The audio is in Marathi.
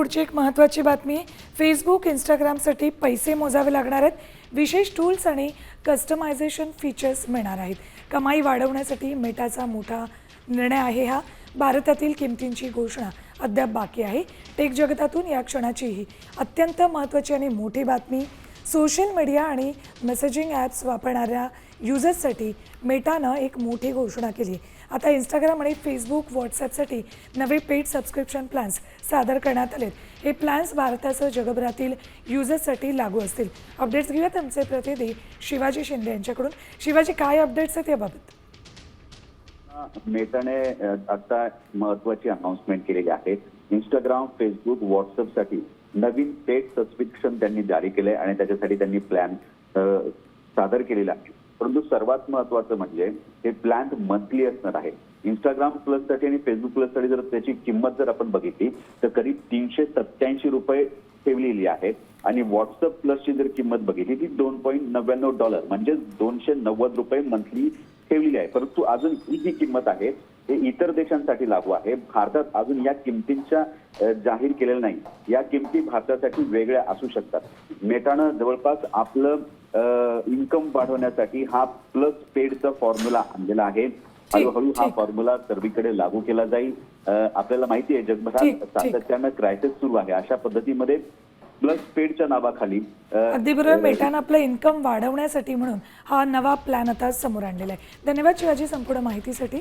पुढची एक महत्त्वाची बातमी. फेसबुक इंस्टाग्रामसाठी पैसे मोजावे लागणार आहेत. विशेष टूल्स आणि कस्टमायझेशन फीचर्स मिळणार आहेत. कमाई वाढवण्यासाठी मेटाचा मोठा निर्णय आहे हा. भारतातील किमतींची घोषणा अद्याप बाकी आहे. टेक जगतातून या क्षणाची ही अत्यंत महत्त्वाची आणि मोठी बातमी. सोशल मीडिया आणि मेसेजिंग ॲप्स वापरणाऱ्या युजर्ससाठी मेटानं एक मोठी घोषणा केली. आता इंस्टाग्राम आणि फेसबुक, व्हॉट्सॲपसाठी नवे पेड सबस्क्रिप्शन प्लॅन्स सादर करण्यात आलेत. हे प्लॅन्स भारतासह जगभरातील युजर्ससाठी लागू असतील. अपडेट्स घेऊयात आमचे प्रतिनिधी शिवाजी शिंदे यांच्याकडून. शिवाजी, काय अपडेट्स आहेत याबाबत? मेटाने आता महत्वाची अनाउन्समेंट केलेली आहे. इंस्टाग्राम, फेसबुक, व्हॉट्सअपसाठी नवीन पेड सबस्क्रिप्शन त्यांनी जारी केले आणि त्याच्यासाठी त्यांनी प्लॅन सादर केलेला आहे. परंतु सर्वात महत्वाचं म्हणजे हे प्लॅन मंथली असणार आहे. इंस्टाग्राम प्लससाठी आणि फेसबुक प्लससाठी जर त्याची किंमत जर आपण बघितली तर करीब $387 ठेवलेली आहे आणि व्हॉट्सअप प्लसची जर किंमत बघितली ती $2.99 म्हणजे $290 मंथली ठेवलेली आहे. परंतु अजून ही जी किंमत आहे हे इतर देशांसाठी लागू आहे. भारतात अजून या किमतींच्या जाहीर केलेल्या नाही. या किमती भारतासाठी वेगळ्या असू शकतात. मेटानं जवळपास आपलं इन्कम वाढवण्यासाठी हा प्लस पेडचा फॉर्म्युला आणलेला आहे. हळूहळू हा फॉर्म्युला सर्वीकडे लागू केला जाईल. आपल्याला माहिती आहे जगभरात सातत्यानं क्रायसिस सुरू आहे. अशा पद्धतीमध्ये प्लस पेडच्या नावाखाली अगदी बरोबर, मेटानं आपलं इन्कम वाढवण्यासाठी म्हणून हा नवा प्लॅन आता समोर आणलेला आहे. धन्यवाद शिवाजी संपूर्ण माहितीसाठी.